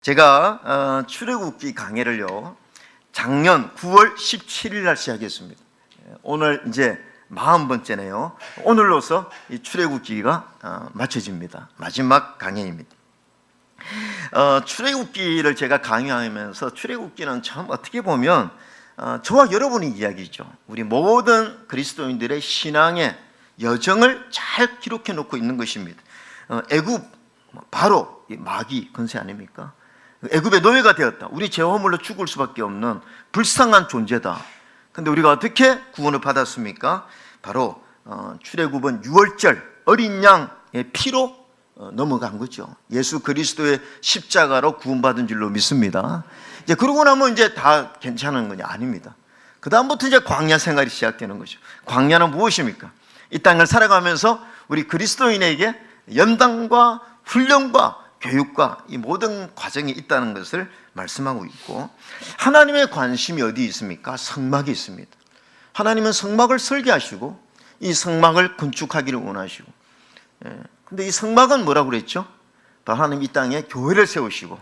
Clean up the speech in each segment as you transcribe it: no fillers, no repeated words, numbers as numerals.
제가 출애굽기 강해를요 작년 9월 17일 날 시작했습니다. 오늘 이제 40번째네요. 오늘로서 이 출애굽기가 마쳐집니다. 마지막 강해입니다. 출애굽기를 제가 강의하면서 출애굽기는 참 어떻게 보면 저와 여러분의 이야기죠. 우리 모든 그리스도인들의 신앙의 여정을 잘 기록해 놓고 있는 것입니다. 애굽 바로 마귀 건세 아닙니까? 애굽의 노예가 되었다. 우리 죄화물로 죽을 수밖에 없는 불쌍한 존재다. 근데 우리가 어떻게 구원을 받았습니까? 바로 출애굽은 유월절 어린 양의 피로 넘어간 거죠. 예수 그리스도의 십자가로 구원받은 줄로 믿습니다. 이제 그러고 나면 이제 다 괜찮은 거냐? 아닙니다. 그 다음부터 이제 광야 생활이 시작되는 거죠. 광야는 무엇입니까? 이 땅을 살아가면서 우리 그리스도인에게 연단과 훈련과 교육과 이 모든 과정이 있다는 것을 말씀하고 있고, 하나님의 관심이 어디 있습니까? 성막이 있습니다. 하나님은 성막을 설계하시고 이 성막을 건축하기를 원하시고, 근데 이 성막은 뭐라고 그랬죠? 하나님 이 땅에 교회를 세우시고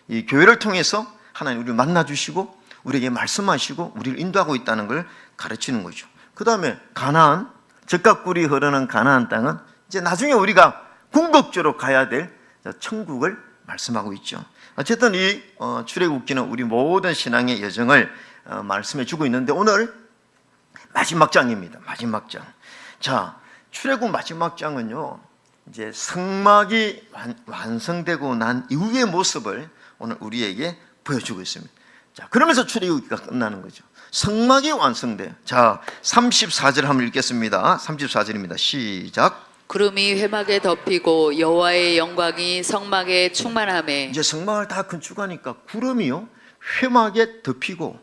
이 교회를 통해서 하나님 우리를 만나주시고 우리에게 말씀하시고 우리를 인도하고 있다는 걸 가르치는 거죠. 그 다음에 가나안, 젖과 꿀이 흐르는 가나안 땅은 이제 나중에 우리가 궁극적으로 가야 될 천국을 말씀하고 있죠. 어쨌든 이 출애굽기는 우리 모든 신앙의 여정을 말씀해 주고 있는데, 오늘 마지막 장입니다. 마지막 장. 자, 출애굽 마지막 장은요, 이제 성막이 완성되고 난 이후의 모습을 오늘 우리에게 보여주고 있습니다. 자, 그러면서 출애굽기가 끝나는 거죠. 성막이 완성돼요. 자, 34절 한번 읽겠습니다. 34절입니다. 시작. 구름이 회막에 덮이고 여호와의 영광이 성막에 충만하매. 이제 성막을 다 건축하니까 구름이요 회막에 덮이고,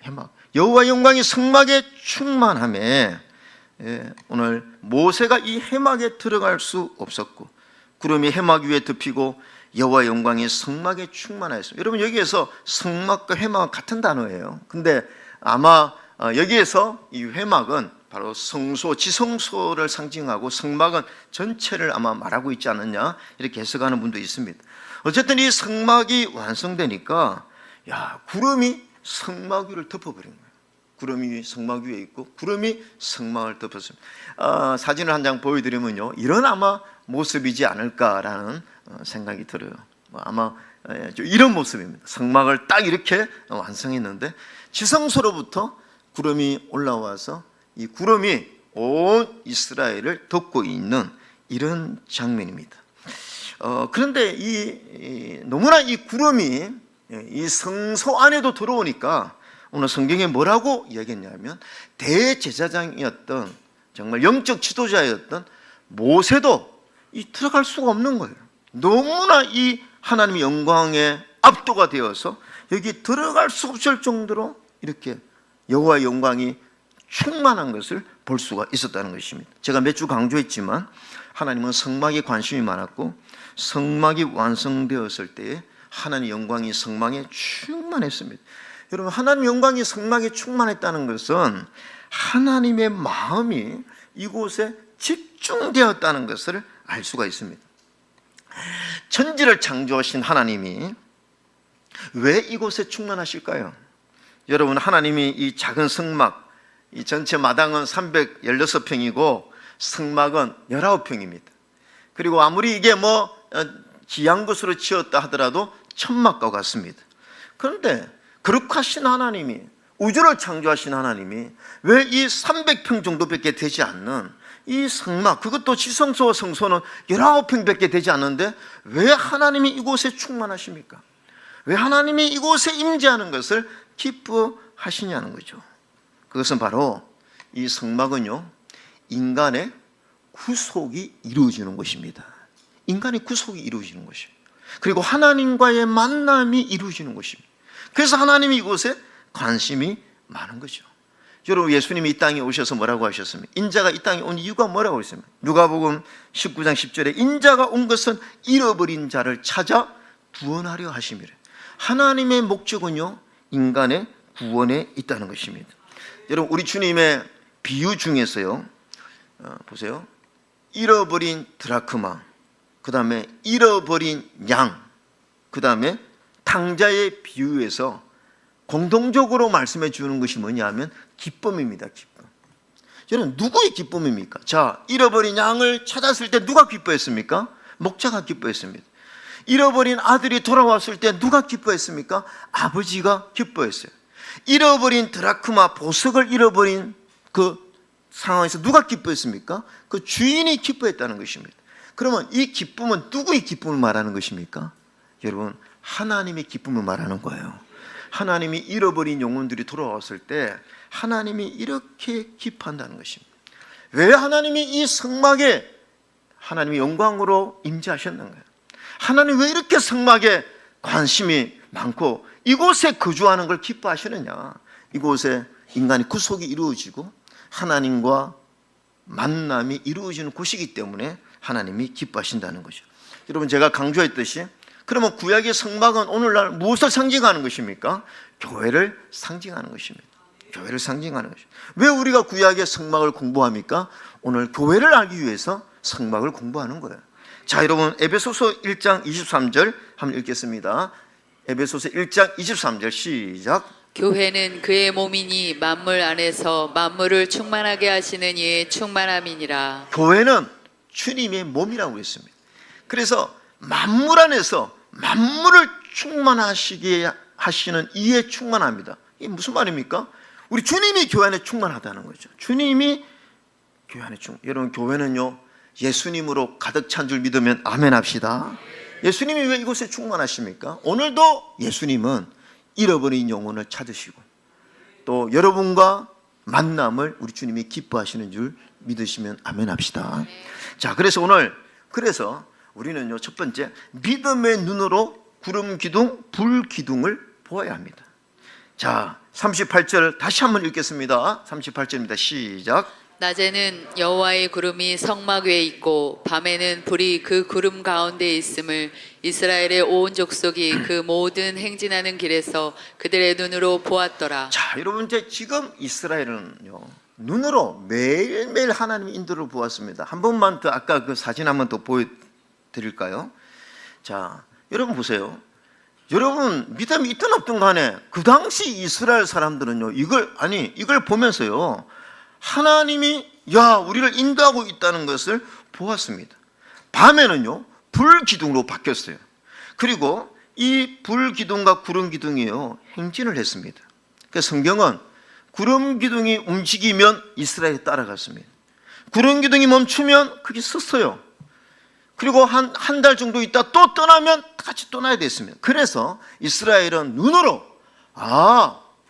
회막 여호와의 영광이 성막에 충만하매. 오늘 모세가 이 회막에 들어갈 수 없었고 구름이 회막 위에 덮이고 여호와의 영광이 성막에 충만하였습니다. 여러분, 여기에서 성막과 회막은 같은 단어예요. 근데 아마 여기에서 이 회막은 바로 성소, 지성소를 상징하고 성막은 전체를 아마 말하고 있지 않느냐, 이렇게 해석하는 분도 있습니다. 어쨌든 이 성막이 완성되니까 구름이 성막 위를 덮어버린 거예요. 구름이 성막 위에 있고 구름이 성막을 덮었습니다. 사진을 한 장 보여드리면요, 이런 아마 모습이지 않을까라는 생각이 들어요. 아마 이런 모습입니다. 성막을 딱 이렇게 완성했는데 지성소로부터 구름이 올라와서 이 구름이 온 이스라엘을 덮고 있는 이런 장면입니다. 그런데 너무나 이 구름이 이 성소 안에도 들어오니까 오늘 성경에 뭐라고 이야기했냐면, 대제사장이었던 정말 영적 지도자였던 모세도 들어갈 수가 없는 거예요. 너무나 이 하나님의 영광에 압도가 되어서 여기 들어갈 수 없을 정도로 이렇게 여호와의 영광이 충만한 것을 볼 수가 있었다는 것입니다. 제가 몇 주 강조했지만 하나님은 성막에 관심이 많았고 성막이 완성되었을 때에 하나님의 영광이 성막에 충만했습니다. 여러분, 하나님의 영광이 성막에 충만했다는 것은 하나님의 마음이 이곳에 집중되었다는 것을 알 수가 있습니다. 천지를 창조하신 하나님이 왜 이곳에 충만하실까요? 여러분, 하나님이 이 작은 성막, 이 전체 마당은 316평이고 성막은 19평입니다. 그리고 아무리 이게 귀한 것으로 지었다 하더라도 천막과 같습니다. 그런데 그렇게 하신 하나님이, 우주를 창조하신 하나님이 왜 이 300평 정도밖에 되지 않는 이 성막, 그것도 지성소와 성소는 19평밖에 되지 않는데 왜 하나님이 이곳에 충만하십니까? 왜 하나님이 이곳에 임재하는 것을 기뻐하시냐는 거죠. 그것은 바로 이 성막은요, 인간의 구속이 이루어지는 것입니다. 인간의 구속이 이루어지는 것입니다. 그리고 하나님과의 만남이 이루어지는 것입니다. 그래서 하나님이 이곳에 관심이 많은 거죠. 여러분, 예수님이 이 땅에 오셔서 뭐라고 하셨습니까? 인자가 이 땅에 온 이유가 뭐라고 했습니까? 누가복음 19장 10절에 인자가 온 것은 잃어버린 자를 찾아 구원하려 하심이래. 하나님의 목적은요, 인간의 구원에 있다는 것입니다. 여러분, 우리 주님의 비유 중에서요, 보세요, 잃어버린 드라크마, 그 다음에 잃어버린 양, 그 다음에 상자에 비유해서 공동적으로 말씀해 주는 것이 뭐냐면 기쁨입니다. 기쁨. 여러분, 누구의 기쁨입니까? 자, 잃어버린 양을 찾았을 때 누가 기뻐했습니까? 목자가 기뻐했습니다. 잃어버린 아들이 돌아왔을 때 누가 기뻐했습니까? 아버지가 기뻐했어요. 잃어버린 드라크마 보석을 잃어버린 그 상황에서 누가 기뻐했습니까? 그 주인이 기뻐했다는 것입니다. 그러면 이 기쁨은 누구의 기쁨을 말하는 것입니까? 여러분, 하나님의 기쁨을 말하는 거예요. 하나님이 잃어버린 영혼들이 돌아왔을 때 하나님이 이렇게 기뻐한다는 것입니다. 왜 하나님이 이 성막에 하나님의 영광으로 임재하셨는가요? 하나님 왜 이렇게 성막에 관심이 많고 이곳에 거주하는 걸 기뻐하시느냐? 이곳에 인간의 구속이 이루어지고 하나님과 만남이 이루어지는 곳이기 때문에 하나님이 기뻐하신다는 거죠. 여러분, 제가 강조했듯이 그러면 구약의 성막은 오늘날 무엇을 상징하는 것입니까? 교회를 상징하는 것입니다. 교회를 상징하는 것입니다. 왜 우리가 구약의 성막을 공부합니까? 오늘 교회를 알기 위해서 성막을 공부하는 거예요. 자, 여러분, 에베소서 1장 23절 한번 읽겠습니다. 에베소서 1장 23절 시작. 교회는 그의 몸이니 만물 안에서 만물을 충만하게 하시는 이의 충만함이니라. 교회는 주님의 몸이라고 했습니다. 그래서 만물 안에서 만물을 충만하시게 하시는 이에 충만합니다. 이게 무슨 말입니까? 우리 주님이 교회 안에 충만하다는 거죠. 주님이 교회 안에 여러분, 교회는요 예수님으로 가득 찬 줄 믿으면 아멘 합시다. 예수님이 왜 이곳에 충만하십니까? 오늘도 예수님은 잃어버린 영혼을 찾으시고 또 여러분과 만남을 우리 주님이 기뻐하시는 줄 믿으시면 아멘 합시다. 자, 그래서 우리는요, 첫 번째, 믿음의 눈으로 구름 기둥, 불 기둥을 보아야 합니다. 자, 38절 다시 한번 읽겠습니다. 38절입니다. 시작. 낮에는 여호와의 구름이 성막 위에 있고 밤에는 불이 그 구름 가운데 있음을 이스라엘의 온 족속이 그 모든 행진하는 길에서 그들의 눈으로 보았더라. 자, 여러분, 이제 지금 이스라엘은요 눈으로 매일매일 하나님의 인도를 보았습니다. 한 번만 더 아까 그 사진 한번 더 보여드릴까요? 자, 여러분 보세요. 여러분 믿음이 있든 없든 간에 그 당시 이스라엘 사람들은요 이걸 보면서요 하나님이 우리를 인도하고 있다는 것을 보았습니다. 밤에는요 불기둥으로 바뀌었어요. 그리고 이 불기둥과 구름기둥이요 행진을 했습니다. 그러니까 성경은 구름기둥이 움직이면 이스라엘이 따라갔습니다. 구름기둥이 멈추면 그게 섰어요. 그리고 한 달 정도 있다 또 떠나면 같이 떠나야 됐습니다. 그래서 이스라엘은 눈으로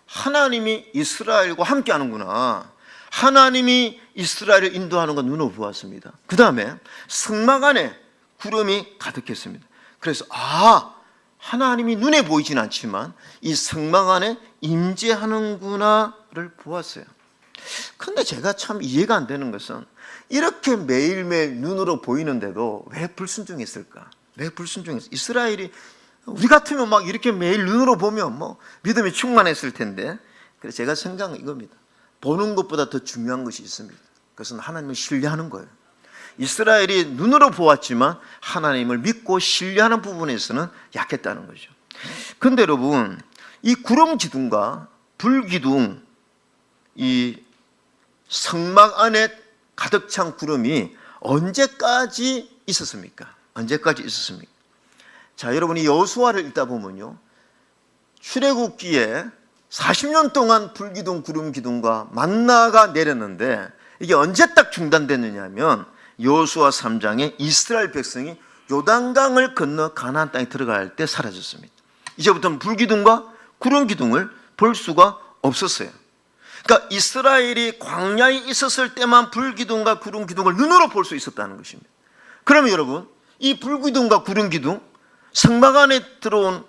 하나님이 이스라엘과 함께 하는구나, 하나님이 이스라엘을 인도하는 건 눈으로 보았습니다. 그 다음에 성막 안에 구름이 가득했습니다. 그래서 하나님이 눈에 보이진 않지만 이 성막 안에 임재하는구나를 보았어요. 근데 제가 참 이해가 안 되는 것은 이렇게 매일매일 눈으로 보이는데도 왜 불순종했을까? 왜 불순종했을까? 이스라엘이 우리 같으면 막 이렇게 매일 눈으로 보면 믿음이 충만했을 텐데. 그래서 제가 생각은 이겁니다. 보는 것보다 더 중요한 것이 있습니다. 그것은 하나님을 신뢰하는 거예요. 이스라엘이 눈으로 보았지만 하나님을 믿고 신뢰하는 부분에서는 약했다는 거죠. 그런데 여러분, 이 구름 기둥과 불 기둥, 이 성막 안에 가득 찬 구름이 언제까지 있었습니까? 언제까지 있었습니까? 자, 여러분이 여호수아를 읽다 보면요, 출애굽기에 40년 동안 불기둥 구름기둥과 만나가 내렸는데 이게 언제 딱 중단됐느냐 하면 여호수아 3장에 이스라엘 백성이 요단강을 건너 가나안 땅에 들어갈 때 사라졌습니다. 이제부터는 불기둥과 구름기둥을 볼 수가 없었어요. 그러니까 이스라엘이 광야에 있었을 때만 불기둥과 구름기둥을 눈으로 볼 수 있었다는 것입니다. 그러면 여러분, 이 불기둥과 구름기둥, 성막 안에 들어온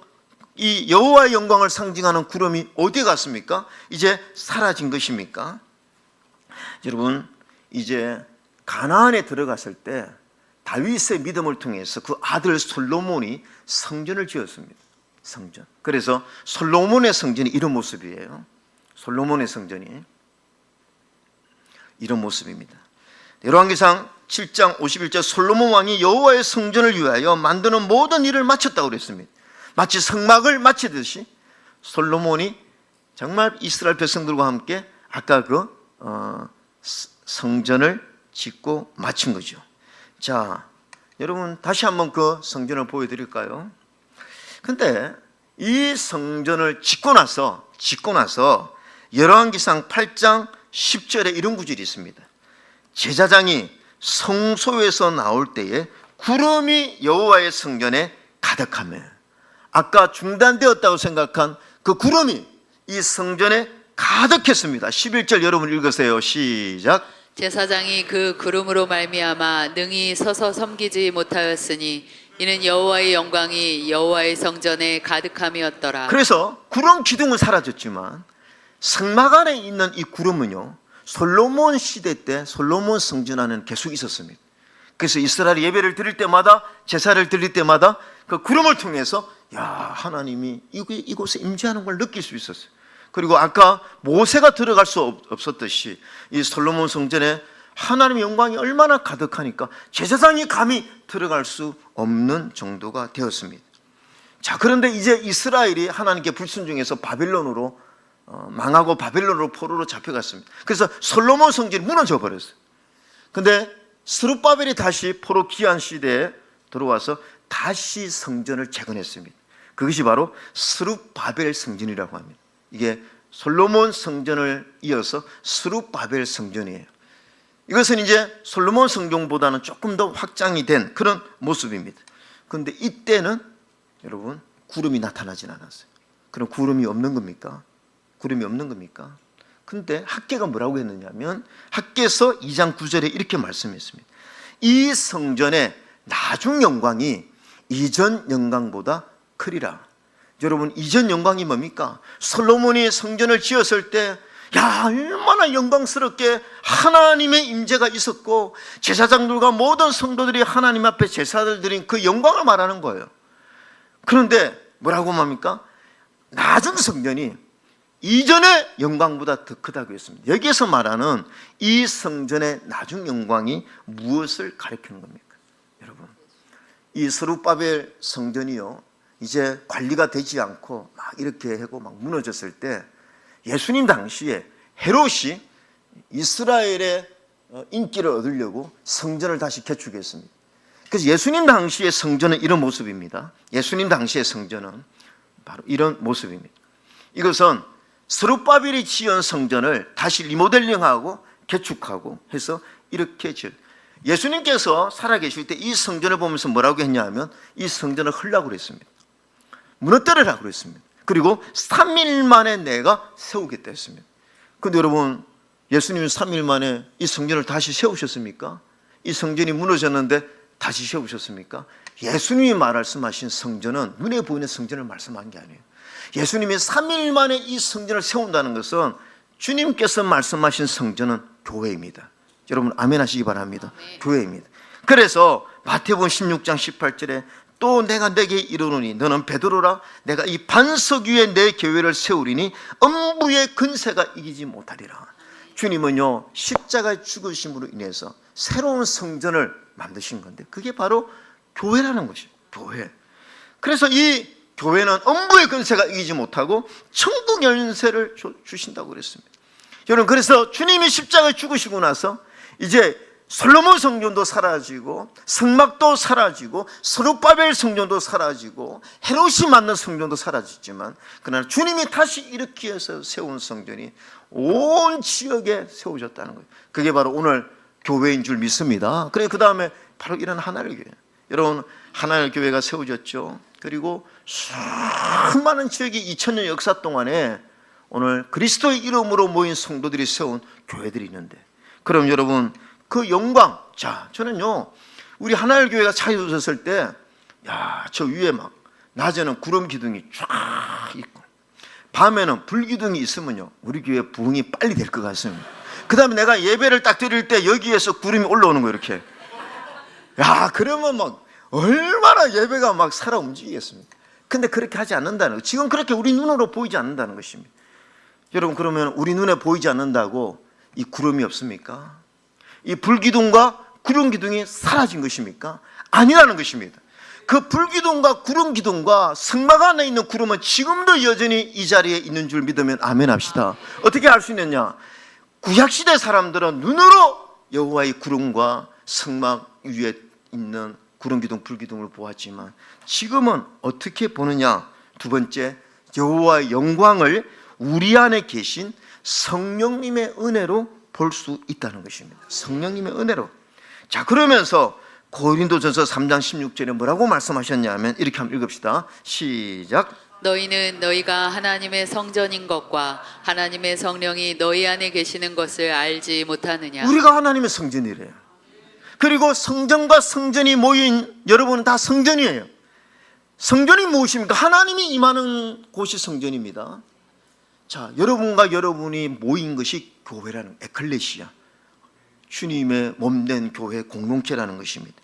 이 여호와의 영광을 상징하는 구름이 어디에 갔습니까? 이제 사라진 것입니까? 여러분, 이제 가나안에 들어갔을 때 다윗의 믿음을 통해서 그 아들 솔로몬이 성전을 지었습니다. 성전. 그래서 솔로몬의 성전이 이런 모습이에요. 솔로몬의 성전이 이런 모습입니다. 열왕기상 7장 51절 솔로몬 왕이 여호와의 성전을 위하여 만드는 모든 일을 마쳤다고 그랬습니다. 마치 성막을 마치듯이 솔로몬이 정말 이스라엘 백성들과 함께 아까 성전을 짓고 마친 거죠. 자, 여러분 다시 한번 그 성전을 보여드릴까요? 근데 이 성전을 짓고 나서 열왕기상 8장 10절에 이런 구절이 있습니다. 제사장이 성소에서 나올 때에 구름이 여호와의 성전에 가득하며, 아까 중단되었다고 생각한 그 구름이 이 성전에 가득했습니다. 11절 여러분 읽으세요. 시작. 제사장이 그 구름으로 말미암아 능히 서서 섬기지 못하였으니 이는 여호와의 영광이 여호와의 성전에 가득함이었더라. 그래서 구름 기둥은 사라졌지만 성막 안에 있는 이 구름은요, 솔로몬 시대 때 솔로몬 성전 안에는 계속 있었습니다. 그래서 이스라엘 예배를 드릴 때마다, 제사를 드릴 때마다 그 구름을 통해서 하나님이 이곳에 임재하는 걸 느낄 수 있었어요. 그리고 아까 모세가 들어갈 수 없었듯이 이 솔로몬 성전에 하나님의 영광이 얼마나 가득하니까 제사장이 감히 들어갈 수 없는 정도가 되었습니다. 자, 그런데 이제 이스라엘이 하나님께 불순종해서 바벨론으로 망하고 바벨론으로 포로로 잡혀갔습니다. 그래서 솔로몬 성전이 무너져 버렸어요. 근데 스룹바벨이 다시 포로 귀환 시대에 들어와서 다시 성전을 재건했습니다. 그것이 바로 스룹바벨 성전이라고 합니다. 이게 솔로몬 성전을 이어서 스룹바벨 성전이에요. 이것은 이제 솔로몬 성전보다는 조금 더 확장이 된 그런 모습입니다. 그런데 이때는 여러분 구름이 나타나진 않았어요. 그럼 구름이 없는 겁니까? 구름이 없는 겁니까? 근데 학개가 뭐라고 했느냐면 학개서 2장 9절에 이렇게 말씀했습니다. 이 성전의 나중 영광이 이전 영광보다 크리라. 여러분, 이전 영광이 뭡니까? 솔로몬이 성전을 지었을 때 얼마나 영광스럽게 하나님의 임재가 있었고 제사장들과 모든 성도들이 하나님 앞에 제사를 드린 그 영광을 말하는 거예요. 그런데 뭐라고 말합니까? 나중 성전이 이전의 영광보다 더 크다고 했습니다. 여기에서 말하는 이 성전의 나중 영광이 무엇을 가리키는 겁니까? 여러분, 이 스룹바벨 성전이요, 이제 관리가 되지 않고 막 이렇게 하고 막 무너졌을 때 예수님 당시에 헤롯이 이스라엘의 인기를 얻으려고 성전을 다시 개축했습니다. 그래서 예수님 당시의 성전은 이런 모습입니다. 예수님 당시의 성전은 바로 이런 모습입니다. 이것은 스룹바벨이 지은 성전을 다시 리모델링하고 개축하고 해서 이렇게 예수님께서 살아계실 때 이 성전을 보면서 뭐라고 했냐면 이 성전을 헐라고 그랬습니다. 무너뜨리라고 그랬습니다. 그리고 3일 만에 내가 세우겠다 했습니다. 그런데 여러분, 예수님은 3일 만에 이 성전을 다시 세우셨습니까? 이 성전이 무너졌는데 다시 세우셨습니까? 예수님이 말씀하신 성전은 눈에 보이는 성전을 말씀한 게 아니에요. 예수님이 3일 만에 이 성전을 세운다는 것은 주님께서 말씀하신 성전은 교회입니다. 여러분 아멘 하시기 바랍니다. 아멘. 교회입니다. 그래서 마태복음 16장 18절에 또 내가 내게 이르노니 너는 베드로라, 내가 이 반석 위에 내 교회를 세우리니 음부의 근세가 이기지 못하리라. 주님은요 십자가의 죽으심으로 인해서 새로운 성전을 만드신 건데 그게 바로 교회라는 것이에요. 교회. 그래서 이 교회는 음부의 근세가 이기지 못하고 천국 연세를 주신다고 그랬습니다. 여러분, 그래서 주님이 십자가에 죽으시고 나서 이제 솔로몬 성전도 사라지고 성막도 사라지고 스룹바벨 성전도 사라지고 헤롯이 만든 성전도 사라졌지만 그러나 주님이 다시 일으켜서 세운 성전이 온 지역에 세워졌다는 거예요. 그게 바로 오늘 교회인 줄 믿습니다. 그래, 그 다음에 바로 이런 하나님 교회. 여러분, 하나님 교회가 세워졌죠. 그리고 수많은 지역이 2000년 역사 동안에 오늘 그리스도의 이름으로 모인 성도들이 세운 교회들이 있는데, 그럼 여러분 그 영광, 자, 저는요 우리 하나님 교회가 차려졌을 때 저 위에 막 낮에는 구름 기둥이 쫙 있고 밤에는 불 기둥이 있으면요 우리 교회 부흥이 빨리 될 것 같습니다. 그 다음에 내가 예배를 딱 드릴 때 여기에서 구름이 올라오는 거예요. 이렇게. 그러면 막 얼마나 예배가 막 살아 움직이겠습니까? 근데 그렇게 하지 않는다는 거, 지금 그렇게 우리 눈으로 보이지 않는다는 것입니다. 여러분, 그러면 우리 눈에 보이지 않는다고 이 구름이 없습니까? 이 불기둥과 구름 기둥이 사라진 것입니까? 아니라는 것입니다. 그 불기둥과 구름 기둥과 성막 안에 있는 구름은 지금도 여전히 이 자리에 있는 줄 믿으면 아멘 합시다. 어떻게 알 수 있느냐? 구약시대 사람들은 눈으로 여호와의 구름과 성막 위에 있는 구름 기둥, 불 기둥을 보았지만 지금은 어떻게 보느냐? 두 번째, 여호와의 영광을 우리 안에 계신 성령님의 은혜로 볼 수 있다는 것입니다. 성령님의 은혜로. 자, 그러면서 고린도전서 3장 16절에 뭐라고 말씀하셨냐면 이렇게 한번 읽읍시다. 시작. 너희는 너희가 하나님의 성전인 것과 하나님의 성령이 너희 안에 계시는 것을 알지 못하느냐. 우리가 하나님의 성전이래요. 그리고 성전과 성전이 모인 여러분은 다 성전이에요. 성전이 무엇입니까? 하나님이 임하는 곳이 성전입니다. 자, 여러분과 여러분이 모인 것이 교회라는, 에클레시아, 주님의 몸된 교회 공동체라는 것입니다.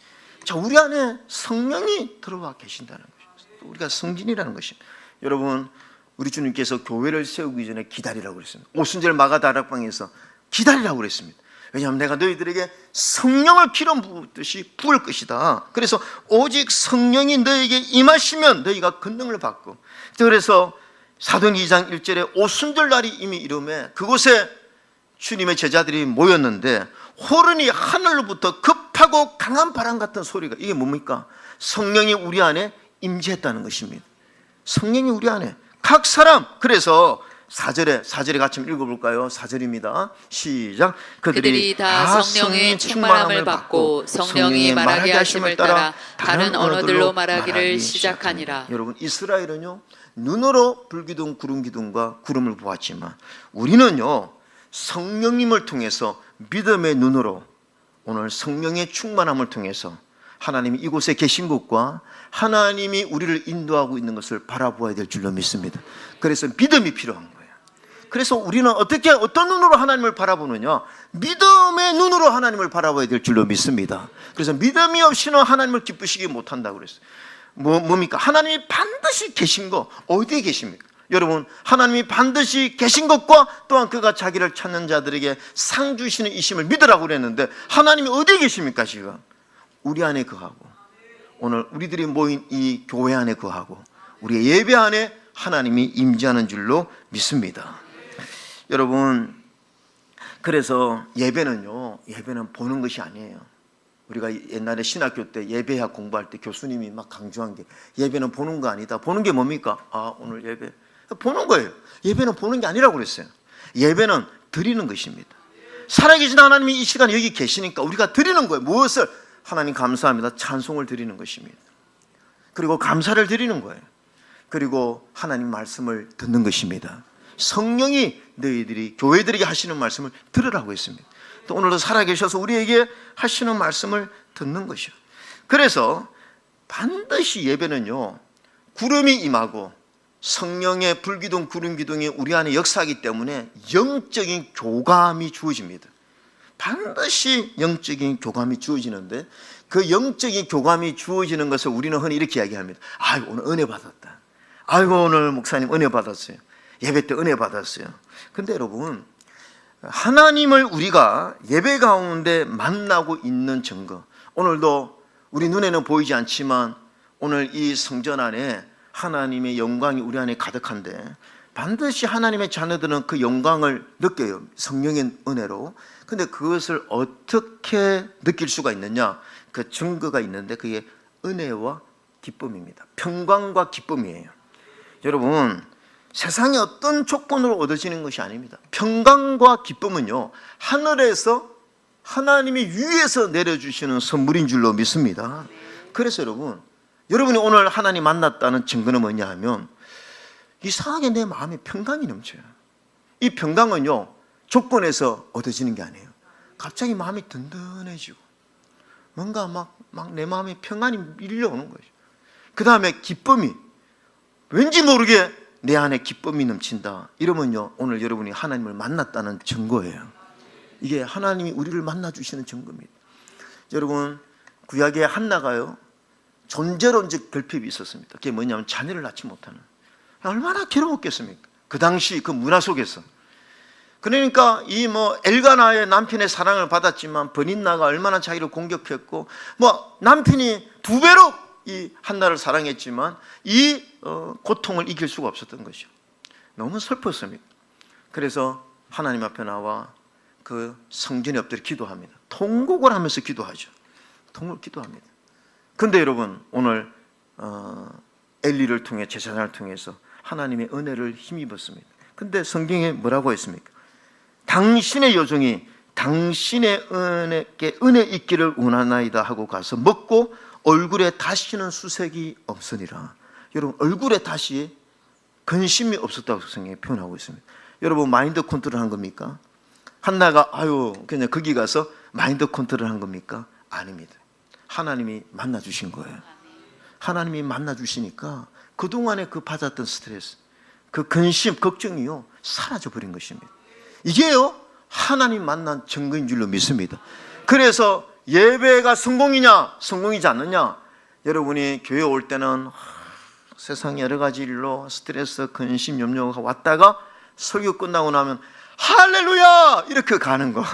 자, 우리 안에 성령이 들어와 계신다는 것입니다. 우리가 성전이라는 것입니다. 여러분, 우리 주님께서 교회를 세우기 전에 기다리라고 그랬습니다. 오순절 마가 다락방에서 기다리라고 그랬습니다. 왜냐하면 내가 너희들에게 성령을 기름 부듯이 부을 것이다. 그래서 오직 성령이 너에게 임하시면 너희가 권능을 받고, 그래서 사도행 2장 1절에 오순절 날이 이미 이름에 그곳에 주님의 제자들이 모였는데 호른이 하늘로부터 급하고 강한 바람 같은 소리가, 이게 뭡니까? 성령이 우리 안에 임재했다는 것입니다. 성령이 우리 안에 각 사람. 그래서 4절에 같이 한번 읽어볼까요? 4절입니다. 시작. 그들이 다 성령의 충만함을 받고 성령이 말하게 하심을 따라 다른 언어들로 말하기를 시작하니라. 여러분, 이스라엘은요 눈으로 불기둥 구름 기둥과 구름을 보았지만 우리는요 성령님을 통해서 믿음의 눈으로 오늘 성령의 충만함을 통해서 하나님이 이곳에 계신 것과 하나님이 우리를 인도하고 있는 것을 바라보아야 될 줄로 믿습니다. 그래서 믿음이 필요한 거예요. 그래서 우리는 어떤 눈으로 하나님을 바라보느냐? 믿음의 눈으로 하나님을 바라봐야 될 줄로 믿습니다. 그래서 믿음이 없이는 하나님을 기쁘시게 못한다고 그랬어요. 뭡니까? 하나님이 반드시 계신 거 어디에 계십니까? 여러분, 하나님이 반드시 계신 것과 또한 그가 자기를 찾는 자들에게 상 주시는 이심을 믿으라고 그랬는데 하나님이 어디에 계십니까? 지금 우리 안에 거하고, 오늘 우리들이 모인 이 교회 안에 거하고 우리의 예배 안에 하나님이 임재하는 줄로 믿습니다. 여러분, 그래서 예배는 보는 것이 아니에요. 우리가 옛날에 신학교 때 예배학 공부할 때 교수님이 막 강조한 게 예배는 보는 거 아니다. 보는 게 뭡니까? 오늘 예배 보는 거예요. 예배는 보는 게 아니라고 그랬어요. 예배는 드리는 것입니다. 살아계신 하나님이 이 시간에 여기 계시니까 우리가 드리는 거예요. 무엇을? 하나님 감사합니다. 찬송을 드리는 것입니다. 그리고 감사를 드리는 거예요. 그리고 하나님 말씀을 듣는 것입니다. 성령이 너희들이 교회들에게 하시는 말씀을 들으라고 했습니다. 또 오늘도 살아계셔서 우리에게 하시는 말씀을 듣는 것이요. 그래서 반드시 예배는요 구름이 임하고 성령의 불기둥 구름 기둥이 우리 안에 역사하기 때문에 영적인 교감이 주어집니다. 반드시 영적인 교감이 주어지는데 그 영적인 교감이 주어지는 것을 우리는 흔히 이렇게 이야기합니다. 아이고 오늘 은혜 받았다. 아이고 오늘 목사님 은혜 받았어요. 예배 때 은혜 받았어요. 근데 여러분, 하나님을 우리가 예배 가운데 만나고 있는 증거, 오늘도 우리 눈에는 보이지 않지만 오늘 이 성전 안에 하나님의 영광이 우리 안에 가득한데 반드시 하나님의 자녀들은 그 영광을 느껴요. 성령의 은혜로. 근데 그것을 어떻게 느낄 수가 있느냐? 그 증거가 있는데 그게 은혜와 기쁨입니다. 평강과 기쁨이에요. 여러분, 세상의 어떤 조건으로 얻어지는 것이 아닙니다. 평강과 기쁨은요 하늘에서 하나님이 위에서 내려주시는 선물인 줄로 믿습니다. 그래서 여러분이 오늘 하나님 만났다는 증거는 뭐냐 하면 이상하게 내 마음에 평강이 넘쳐요. 이 평강은요 조건에서 얻어지는 게 아니에요. 갑자기 마음이 든든해지고 뭔가 막 내 마음에 평안이 밀려오는 거죠. 그 다음에 기쁨이 왠지 모르게 내 안에 기쁨이 넘친다. 이러면요 오늘 여러분이 하나님을 만났다는 증거예요. 이게 하나님이 우리를 만나주시는 증거입니다. 여러분, 구약에 한나가요 존재론적 결핍이 있었습니다. 그게 뭐냐면 자녀를 낳지 못하는, 얼마나 괴로웠겠습니까? 그 당시 그 문화 속에서. 그러니까 이 엘가나의 남편의 사랑을 받았지만 버닌나가 얼마나 자기를 공격했고 남편이 두 배로 이 한나를 사랑했지만 이 고통을 이길 수가 없었던 것이죠. 너무 슬펐습니다. 그래서 하나님 앞에 나와 그 성전에 엎드려 기도합니다. 통곡을 하면서 기도하죠. 기도합니다. 근데 여러분, 오늘 엘리를 통해, 제사장을 통해서 하나님의 은혜를 힘입었습니다. 근데 성경에 뭐라고 했습니까? 당신의 여종이 당신의 은혜 있기를 원하나이다 하고 가서 먹고 얼굴에 다시는 수색이 없으니라. 여러분, 얼굴에 다시 근심이 없었다고 성경에 표현하고 있습니다. 여러분, 마인드 컨트롤 한 겁니까? 한나가 그냥 거기 가서 마인드 컨트롤 한 겁니까? 아닙니다. 하나님이 만나 주신 거예요. 하나님이 만나 주시니까 그동안에 그 받았던 스트레스, 그 근심, 걱정이요 사라져 버린 것입니다. 이게요 하나님 만난 증거인 줄로 믿습니다. 그래서 예배가 성공이냐 성공이지 않느냐, 여러분이 교회 올 때는 세상 여러 가지 일로 스트레스, 근심, 염려가 왔다가 설교 끝나고 나면 할렐루야 이렇게 가는 거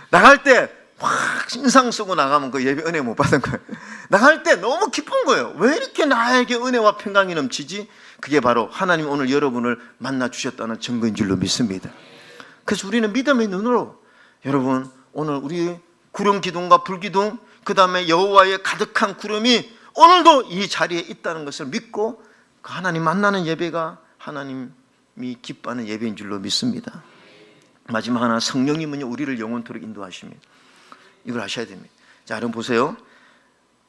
나갈 때 확 인상 쓰고 나가면 그 예배 은혜 못 받은 거예요. 나갈 때 너무 기쁜 거예요. 왜 이렇게 나에게 은혜와 평강이 넘치지? 그게 바로 하나님 오늘 여러분을 만나 주셨다는 증거인 줄로 믿습니다. 그래서 우리는 믿음의 눈으로, 여러분 오늘 우리 구름 기둥과 불 기둥, 그 다음에 여호와의 가득한 구름이 오늘도 이 자리에 있다는 것을 믿고 그 하나님 만나는 예배가 하나님이 기뻐하는 예배인 줄로 믿습니다. 마지막 하나, 성령님은요 우리를 영원토록 인도하십니다. 이걸 아셔야 됩니다. 자, 여러분 보세요.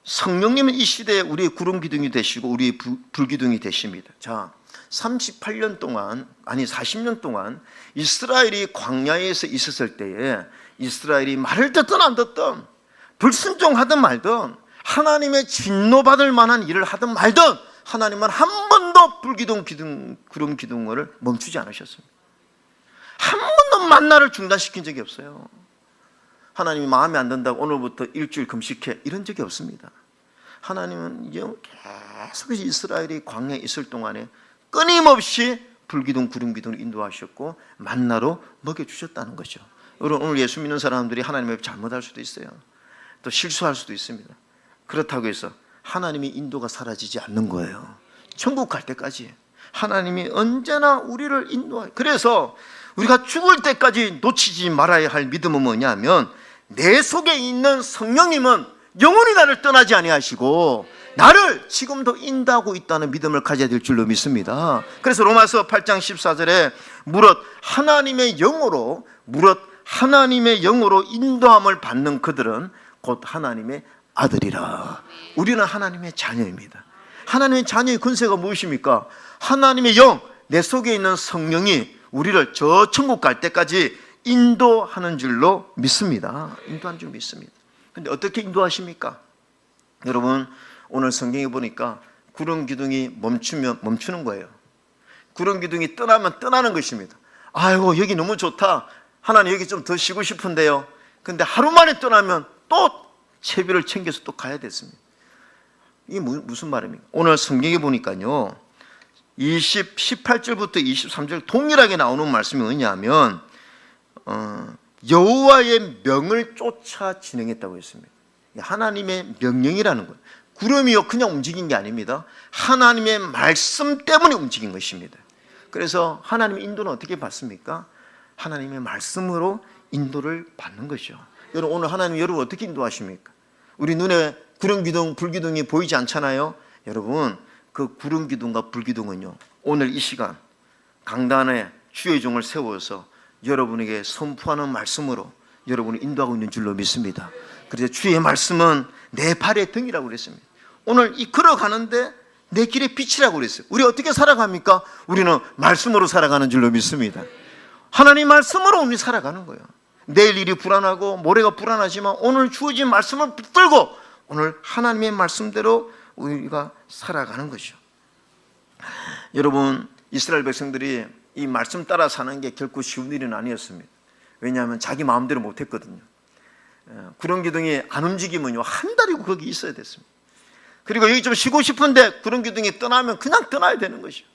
성령님은 이 시대에 우리의 구름 기둥이 되시고 우리의 불 기둥이 되십니다. 자, 38년 동안, 아니 40년 동안 이스라엘이 광야에서 있었을 때에 이스라엘이 말을 듣든 안 듣든, 불순종하든 말든, 하나님의 진노받을 만한 일을 하든 말든, 하나님은 한 번도 구름 기둥을 멈추지 않으셨습니다. 한 번도 만나를 중단시킨 적이 없어요. 하나님이 마음에 안 든다고 오늘부터 일주일 금식해 이런 적이 없습니다. 하나님은 계속 이스라엘이 광야에 있을 동안에 끊임없이 불기둥, 구름기둥을 인도하셨고 만나로 먹여주셨다는 거죠. 오늘 예수 믿는 사람들이 하나님의 잘못할 수도 있어요. 또 실수할 수도 있습니다. 그렇다고 해서 하나님의 인도가 사라지지 않는 거예요. 천국 갈 때까지 하나님이 언제나 우리를 인도하요. 그래서 우리가 죽을 때까지 놓치지 말아야 할 믿음은 뭐냐면, 내 속에 있는 성령님은 영원히 나를 떠나지 아니하시고 나를 지금도 인도하고 있다는 믿음을 가져야 될 줄로 믿습니다. 그래서 로마서 8장 14절에 무릇 하나님의 영으로 인도함을 받는 그들은 곧 하나님의 아들이라. 우리는 하나님의 자녀입니다. 하나님의 자녀의 권세가 무엇입니까? 하나님의 영, 내 속에 있는 성령이 우리를 저 천국 갈 때까지 인도하는 줄로 믿습니다. 인도하는 줄 믿습니다. 근데 어떻게 인도하십니까? 여러분, 오늘 성경에 보니까 구름 기둥이 멈추면 멈추는 거예요. 구름 기둥이 떠나면 떠나는 것입니다. 아이고, 여기 너무 좋다. 하나님, 여기 좀 더 쉬고 싶은데요. 근데 하루 만에 떠나면 또 채비를 챙겨서 또 가야 됐습니다. 이게 무슨 말입니까? 오늘 성경에 보니까요, 18절부터 23절 동일하게 나오는 말씀이 뭐냐면, 여호와의 명을 쫓아 진행했다고 했습니다. 하나님의 명령이라는 거예요. 구름이요 그냥 움직인 게 아닙니다. 하나님의 말씀 때문에 움직인 것입니다. 그래서 하나님의 인도는 어떻게 받습니까? 하나님의 말씀으로 인도를 받는 것이죠. 여러분, 오늘 하나님 여러분 어떻게 인도하십니까? 우리 눈에 구름 기둥, 불 기둥이 보이지 않잖아요. 여러분, 그 구름 기둥과 불 기둥은요, 오늘 이 시간 강단에 주의 종을 세워서 여러분에게 선포하는 말씀으로 여러분을 인도하고 있는 줄로 믿습니다. 그래서 주의 말씀은 내 발의 등이라고 그랬습니다. 오늘 이 걸어가는데 내 길의 빛이라고 그랬어요. 우리 어떻게 살아갑니까? 우리는 말씀으로 살아가는 줄로 믿습니다. 하나님 말씀으로 우리 살아가는 거예요. 내일 일이 불안하고 모레가 불안하지만 오늘 주어진 말씀을 붙들고 오늘 하나님의 말씀대로 우리가 살아가는 것이죠. 여러분, 이스라엘 백성들이 이 말씀 따라 사는 게 결코 쉬운 일은 아니었습니다. 왜냐하면 자기 마음대로 못했거든요. 구름 기둥이 안 움직이면요 한 달이고 거기 있어야 됐습니다. 그리고 여기 좀 쉬고 싶은데 구름 기둥이 떠나면 그냥 떠나야 되는 것이죠.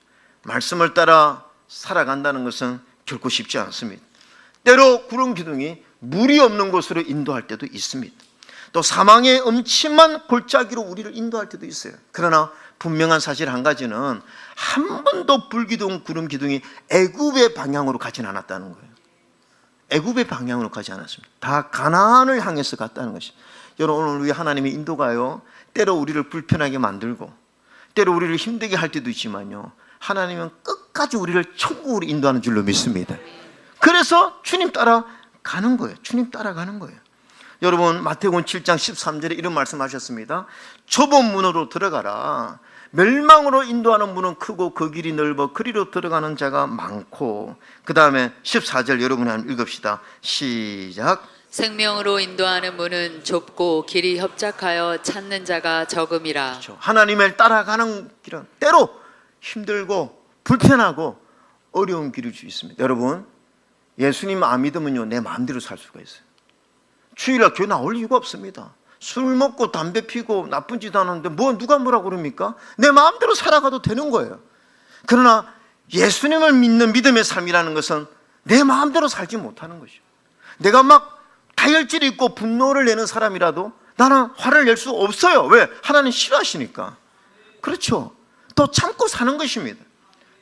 말씀을 따라 살아간다는 것은 결코 쉽지 않습니다. 때로 구름 기둥이 물이 없는 곳으로 인도할 때도 있습니다. 또 사망의 음침한 골짜기로 우리를 인도할 때도 있어요. 그러나 분명한 사실 한 가지는 한 번도 불기둥 구름 기둥이 애굽의 방향으로 가진 않았다는 거예요. 애굽의 방향으로 가지 않았습니다. 다 가나안을 향해서 갔다는 것입니다. 여러분, 오늘 우리 하나님의 인도가요, 때로 우리를 불편하게 만들고 때로 우리를 힘들게 할 때도 있지만요, 하나님은 끝까지 우리를 천국으로 인도하는 줄로 믿습니다. 그래서 주님 따라가는 거예요. 주님 따라가는 거예요. 여러분, 마태복음 7장 13절에 이런 말씀하셨습니다. 좁은 문으로 들어가라. 멸망으로 인도하는 문은 크고 그 길이 넓어 그리로 들어가는 자가 많고, 그 다음에 14절 여러분이 한번 읽읍시다. 시작. 생명으로 인도하는 문은 좁고 길이 협착하여 찾는 자가 적음이라. 그렇죠. 하나님을 따라가는 길은 때로 힘들고 불편하고 어려운 길일 수 있습니다. 여러분, 예수님 안 믿으면요, 내 마음대로 살 수가 있어요. 주일날 교회 나올 이유가 없습니다. 술 먹고 담배 피고 나쁜 짓 하는데 누가 뭐라고 그럽니까? 내 마음대로 살아가도 되는 거예요. 그러나 예수님을 믿는 믿음의 삶이라는 것은 내 마음대로 살지 못하는 것이죠. 내가 막 다혈질이 있고 분노를 내는 사람이라도 나는 화를 낼 수 없어요. 왜? 하나님 싫어하시니까. 그렇죠. 또 참고 사는 것입니다.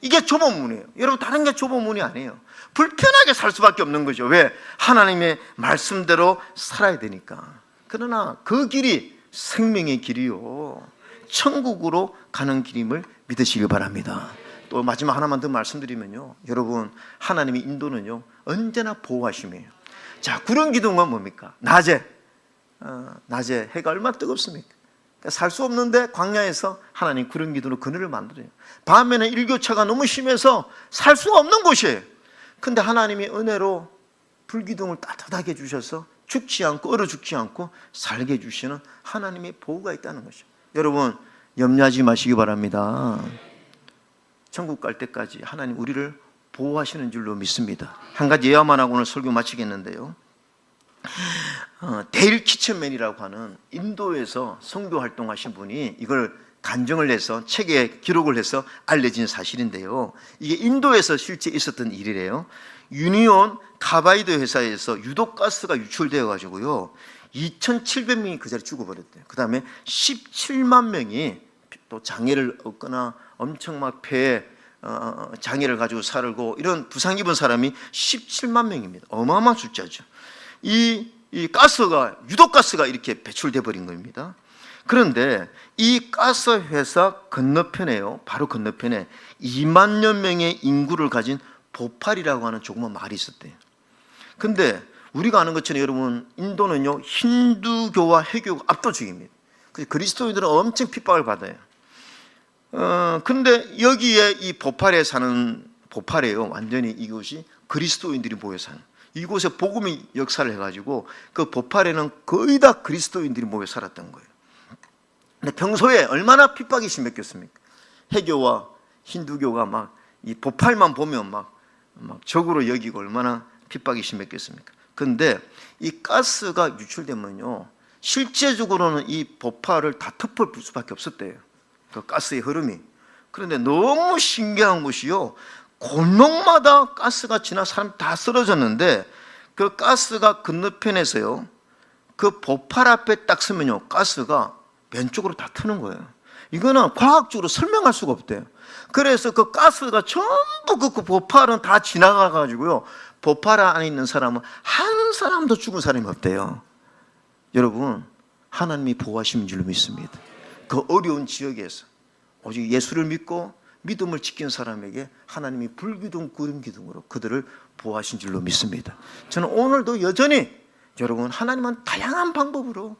이게 좁은 문이에요. 여러분, 다른 게 좁은 문이 아니에요. 불편하게 살 수밖에 없는 거죠. 왜? 하나님의 말씀대로 살아야 되니까. 그러나 그 길이 생명의 길이요, 천국으로 가는 길임을 믿으시기 바랍니다. 또 마지막 하나만 더 말씀드리면요, 여러분, 하나님의 인도는요 언제나 보호하심이에요. 자, 구름 기둥은 뭡니까? 낮에 해가 얼마나 뜨겁습니까? 그러니까 살 수 없는데 광야에서 하나님 구름 기둥으로 그늘을 만들어요. 밤에는 일교차가 너무 심해서 살 수가 없는 곳이에요. 근데 하나님이 은혜로 불기둥을 따뜻하게 해주셔서 죽지 않고 얼어 죽지 않고 살게 해주시는 하나님의 보호가 있다는 것이죠. 여러분, 염려하지 마시기 바랍니다. 천국 갈 때까지 하나님 우리를 보호하시는 줄로 믿습니다. 한 가지 예화만 하고 오늘 설교 마치겠는데요, 데일 키천맨이라고 하는 인도에서 선교 활동하신 분이 이걸 간증을 해서 책에 기록을 해서 알려진 사실인데요, 이게 인도에서 실제 있었던 일이래요. 유니온 카바이드 회사에서 유독가스가 유출되어 가지고요 2,700명이 그 자리에 죽어버렸대요. 그 다음에 17만 명이 또 장애를 얻거나 엄청 막 폐에 장애를 가지고 살고 이런 부상 입은 사람이 17만 명입니다. 어마어마한 숫자죠. 이 가스가, 유독가스가 이렇게 배출돼 버린 겁니다. 그런데 이 가스 회사 건너편에요, 바로 건너편에 2만여 명의 인구를 가진 보팔이라고 하는 조그만 마을이 있었대요. 근데 우리가 아는 것처럼 여러분, 인도는요 힌두교와 해교가 압도적입니다. 그리스도인들은 엄청 핍박을 받아요. 근데 여기에 이 보팔에 사는, 보팔에요, 완전히 이곳이 그리스도인들이 모여 사는, 이곳에 복음이 역사를 해가지고 그 보팔에는 거의 다 그리스도인들이 모여 살았던 거예요. 근데 평소에 얼마나 핍박이 심했겠습니까? 해교와 힌두교가 막 이 보팔만 보면 막 적으로 여기고 얼마나 핍박이 심했겠습니까? 근데 이 가스가 유출되면요 실제적으로는 이 보팔을 다 터풀 불 수밖에 없었대요, 그 가스의 흐름이. 그런데 너무 신기한 것이요, 골목마다 가스가 지나 사람 다 쓰러졌는데 그 가스가 건너편에서요 그 보팔 앞에 딱 서면요 가스가 왼쪽으로 다 트는 거예요. 이거는 과학적으로 설명할 수가 없대요. 그래서 그 가스가 전부 그 보팔은 다 지나가 가지고요 보팔 안에 있는 사람은 한 사람도 죽은 사람이 없대요. 여러분, 하나님이 보호하시는 줄로 믿습니다. 그 어려운 지역에서 오직 예수를 믿고 믿음을 지킨 사람에게 하나님이 불기둥 구름 기둥으로 그들을 보호하신 줄로 믿습니다. 저는 오늘도 여전히 여러분, 하나님은 다양한 방법으로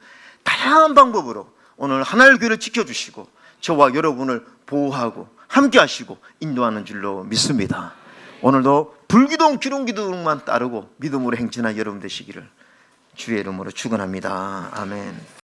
오늘 하나님 교회를 지켜주시고 저와 여러분을 보호하고 함께 하시고 인도하는 줄로 믿습니다. 오늘도 불기둥 구름 기둥만 따르고 믿음으로 행진한 여러분 되시기를 주의 이름으로 축원합니다. 아멘.